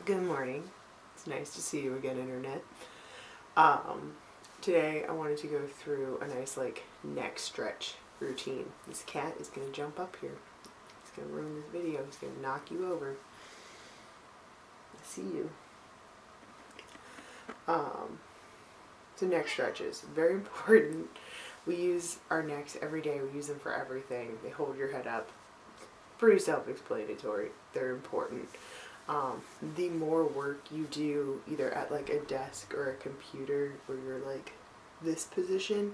Good morning. It's nice to see you again, Internet. Today I wanted to go through a nice neck stretch routine. This cat is going to jump up here. He's going to ruin this video. He's going to knock you over. I see you. So neck stretches, very important. We use our necks every day. We use them for everything. They hold your head up. Pretty self-explanatory. They're important. The more work you do either at a desk or a computer where you're this position,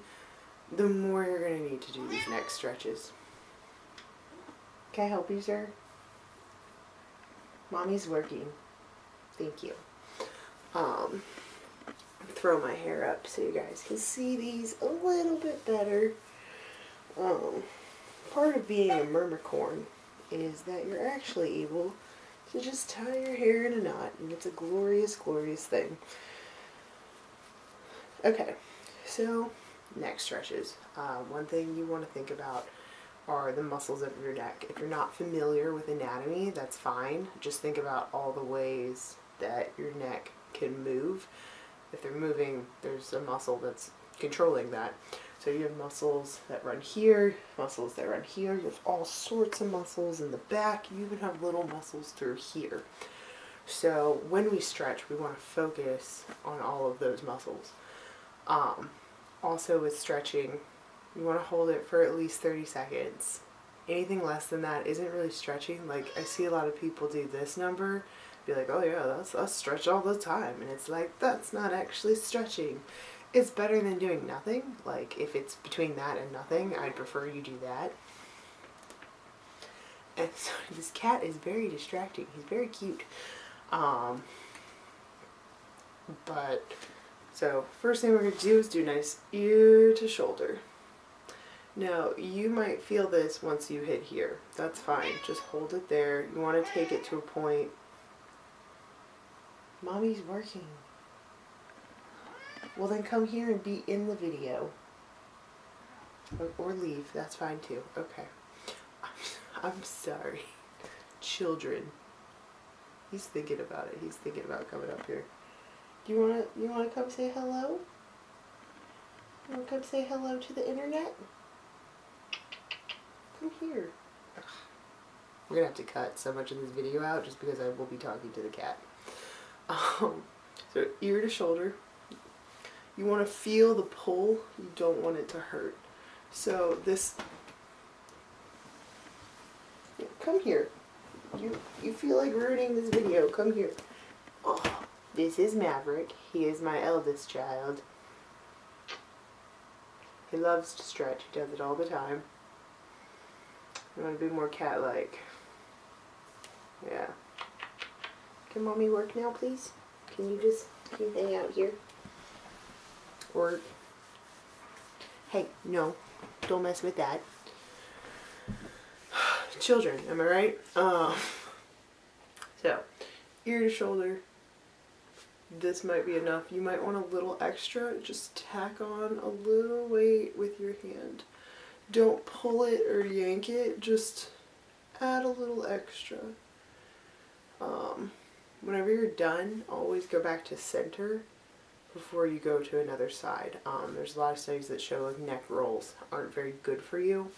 the more you're going to need to do these neck stretches. Can I help you, sir? Mommy's working. Thank you. Throw my hair up so you guys can see these a little bit better. Part of being a Mermicorn is that you're actually able to just tie your hair in a knot, and it's a glorious, glorious thing. Okay, so neck stretches. One thing you want to think about are the muscles of your neck. If you're not familiar with anatomy, that's fine. Just think about all the ways that your neck can move. If they're moving, there's a muscle that's controlling that. So you have muscles that run here, muscles that run here. You have all sorts of muscles in the back. You even have little muscles through here. So when we stretch, we want to focus on all of those muscles. Also with stretching, you want to hold it for at least 30 seconds. Anything less than that isn't really stretching. I see a lot of people do this number, be like, oh yeah, that's stretch all the time. And it's like, that's not actually stretching. It's better than doing nothing. If it's between that and nothing, I'd prefer you do that. And so this cat is very distracting. He's very cute. So first thing we're going to do is do nice ear to shoulder. Now, you might feel this once you hit here. That's fine. Just hold it there. You want to take it to a point. Mommy's working. Well, then come here and be in the video. Or leave. That's fine too. Okay. I'm sorry. Children. He's thinking about it. He's thinking about coming up here. Do you wanna come say hello? You wanna come say hello to the Internet? Come here. Ugh. We're gonna have to cut so much of this video out just because I will be talking to the cat. So ear to shoulder. You want to feel the pull. You don't want it to hurt. So this, come here. You feel like ruining this video. Come here. Oh, this is Maverick. He is my eldest child. He loves to stretch. He does it all the time. You want to be more cat-like. Yeah. Can mommy work now, please? Can you hang out here? Or, hey, no, don't mess with that. Children, am I right? So, ear to shoulder. This might be enough. You might want a little extra. Just tack on a little weight with your hand. Don't pull it or yank it. Just add a little extra. Whenever you're done, always go back to center before you go to another side. There's a lot of studies that show neck rolls aren't very good for you.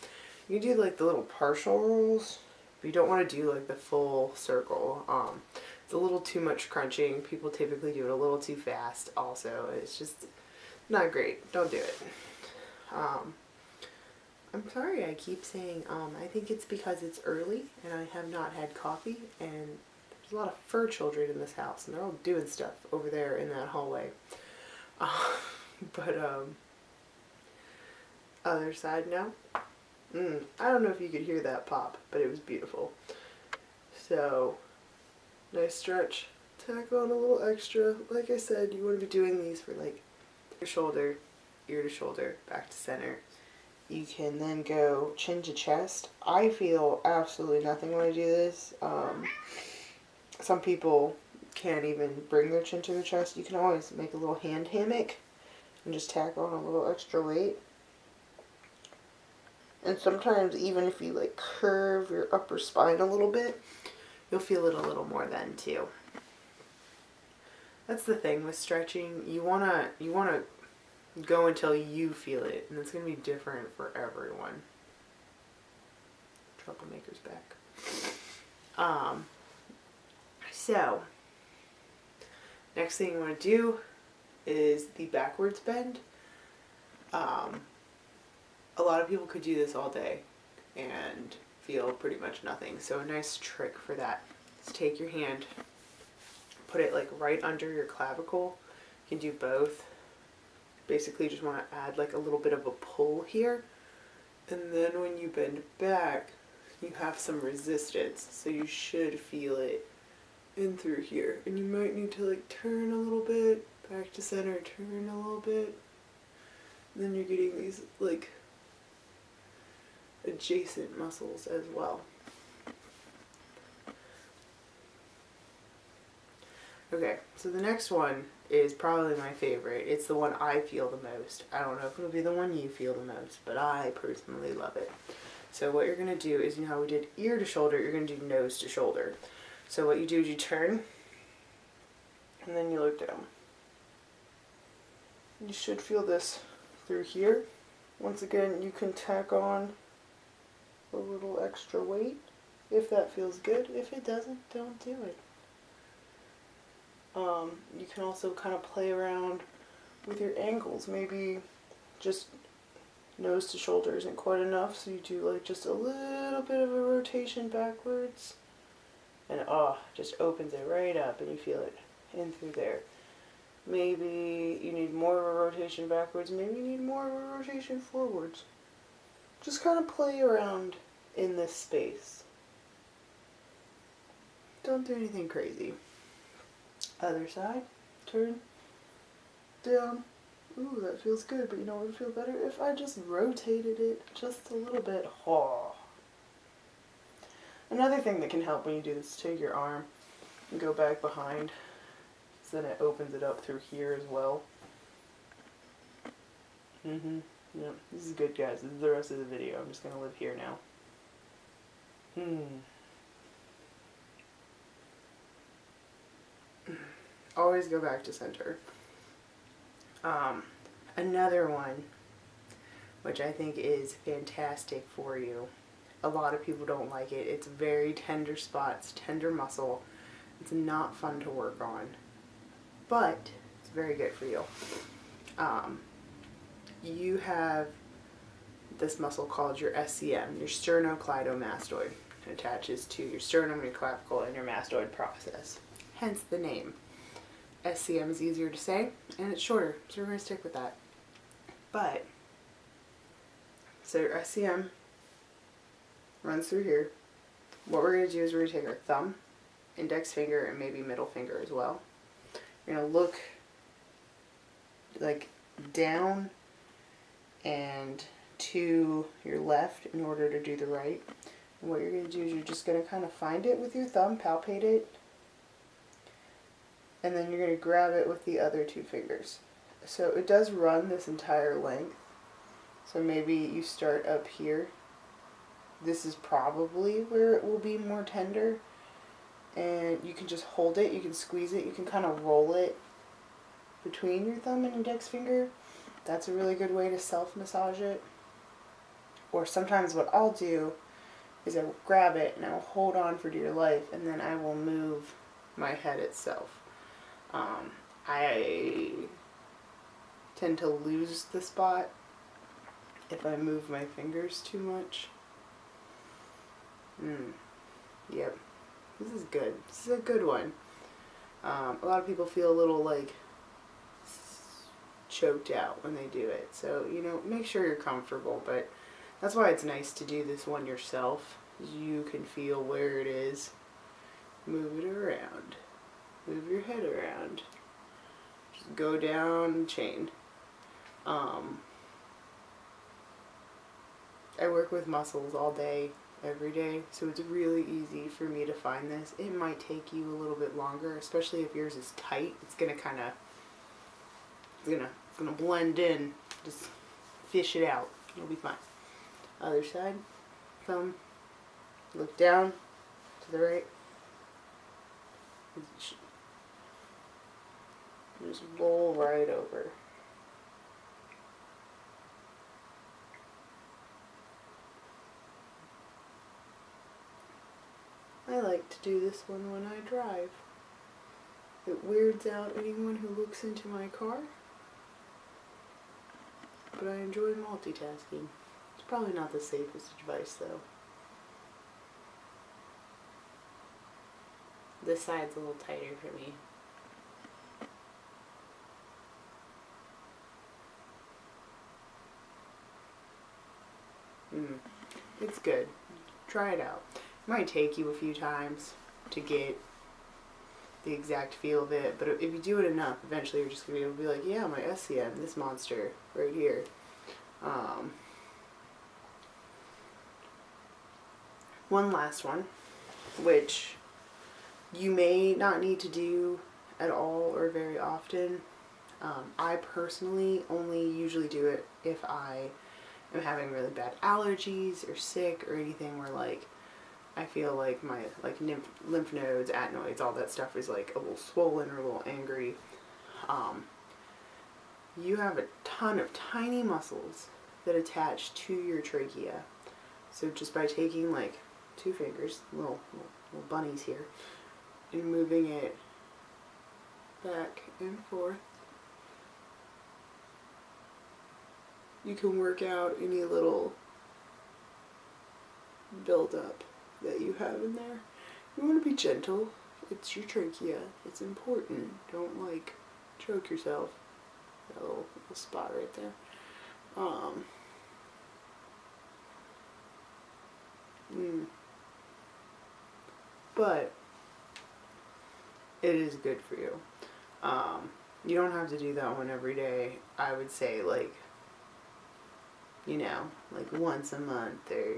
You can do the little partial rolls, but you don't want to do the full circle. It's a little too much crunching. People typically do it a little too fast also. It's just not great. Don't do it. I'm sorry I keep saying I think it's because it's early and I have not had coffee, and there's a lot of fur children in this house and they're all doing stuff over there in that hallway. Other side now. I don't know if you could hear that pop, but it was beautiful. So, nice stretch. Tack on a little extra. Like I said, you want to be doing these for your shoulder, ear to shoulder, back to center. You can then go chin to chest. I feel absolutely nothing when I do this. Some people can't even bring their chin to their chest. You can always make a little hand hammock and just tack on a little extra weight. And sometimes even if you curve your upper spine a little bit, you'll feel it a little more then too. That's the thing with stretching. You wanna go until you feel it, and it's gonna be different for everyone. Troublemaker's back. So next thing you want to do is the backwards bend. A lot of people could do this all day and feel pretty much nothing. So a nice trick for that is take your hand, put it like right under your clavicle. You can do both. Basically just want to add like a little bit of a pull here. And then when you bend back, you have some resistance. So you should feel it in through here. And you might need to like turn a little bit, back to center, turn a little bit. And then you're getting these like adjacent muscles as well. Okay, so the next one is probably my favorite. It's the one I feel the most. I don't know if it'll be the one you feel the most, but I personally love it. So what you're going to do is, you know how we did ear to shoulder, you're going to do nose to shoulder. So what you do is you turn, and then you look down. You should feel this through here. Once again, you can tack on a little extra weight if that feels good. If it doesn't, don't do it. You can also kind of play around with your angles. Maybe just nose to shoulder isn't quite enough, so you do like just a little bit of a rotation backwards, and just opens it right up, and you feel it in through there. Maybe you need more of a rotation backwards, maybe you need more of a rotation forwards. Just kind of play around in this space. Don't do anything crazy. Other side, turn, down. Ooh, that feels good, but you know what would feel better? If I just rotated it just a little bit. Another thing that can help when you do this is take your arm and go back behind, so then it opens it up through here as well. Yeah, this is good, guys. This is the rest of the video. I'm just going to live here now. Always go back to center. Another one, which I think is fantastic for you. A lot of people don't like it. It's very tender spots, tender muscle. It's not fun to work on, but it's very good for you. You have this muscle called your SCM, your sternocleidomastoid. It attaches to your sternum, your clavicle, and your mastoid process. Hence the name. SCM is easier to say, and it's shorter, so we're going to stick with that. But, so your SCM runs through here. What we're going to do is we're going to take our thumb, index finger, and maybe middle finger as well. You're going to look like down and to your left in order to do the right. And what you're going to do is you're just going to kind of find it with your thumb, palpate it, and then you're going to grab it with the other two fingers. So it does run this entire length. So maybe you start up here. This is probably where it will be more tender. And you can just hold it, you can squeeze it, you can kind of roll it between your thumb and index finger. That's a really good way to self-massage it. Or sometimes what I'll do is I will grab it and I will hold on for dear life, and then I will move my head itself. I tend to lose the spot if I move my fingers too much. Yep. This is good. This is a good one. A lot of people feel a little like choked out when they do it. So, you know, make sure you're comfortable, but that's why it's nice to do this one yourself. You can feel where it is. Move it around. Move your head around. Just go down, chain. I work with muscles all day, every day, so it's really easy for me to find this. It might take you a little bit longer, especially if yours is tight. It's gonna kind of, it's gonna blend in. Just fish it out. It'll be fine. Other side, thumb, look down to the right. just roll right over. I like to do this one when I drive. It weirds out anyone who looks into my car, but I enjoy multitasking. It's probably not the safest advice though. This side's a little tighter for me. It's good. Try it out. It might take you a few times to get the exact feel of it, but if you do it enough, eventually you're just going to be able to be like, yeah, my SCM, this monster right here. One last one, which you may not need to do at all or very often. I personally only usually do it if I am having really bad allergies or sick or anything where like I feel like my lymph nodes, adenoids, all that stuff is like a little swollen or a little angry. You have a ton of tiny muscles that attach to your trachea. So just by taking like 2 fingers, little bunnies here, and moving it back and forth, you can work out any little buildup that you have in there. You want to be gentle. It's your trachea. It's important. Don't like choke yourself. That little spot right there. But it is good for you. You don't have to do that one every day. I would say like, you know, like once a month, or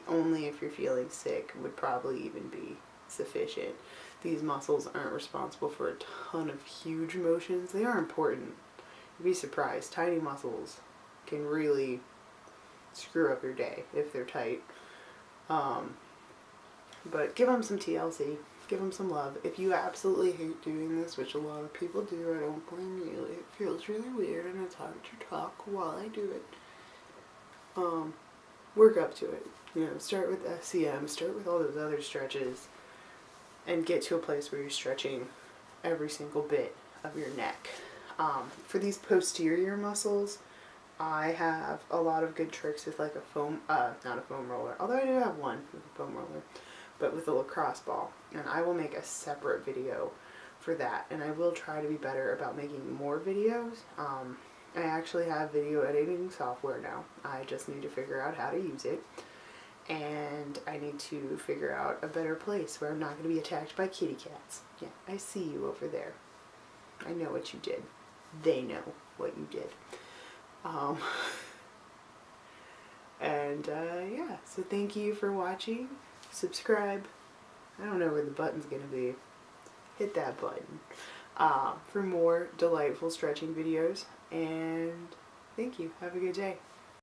only if you're feeling sick would probably even be sufficient. These muscles aren't responsible for a ton of huge motions. They are important. You'd be surprised. Tiny muscles can really screw up your day if they're tight. But give them some TLC. Give them some love. If you absolutely hate doing this, which a lot of people do, I don't blame you. It feels really weird and it's hard to talk while I do it. Work up to it. You know, start with SCM, start with all those other stretches, and get to a place where you're stretching every single bit of your neck. For these posterior muscles, I have a lot of good tricks with like a foam, not a foam roller, although I do have one with a foam roller, but with a lacrosse ball. And I will make a separate video for that, and I will try to be better about making more videos. I actually have video editing software now. I just need to figure out how to use it. And I need to figure out a better place where I'm not going to be attacked by kitty cats. Yeah, I see you over there. I know what you did. They know what you did. Yeah, so thank you for watching. Subscribe. I don't know where the button's going to be. Hit that button for more delightful stretching videos. And thank you. Have a good day.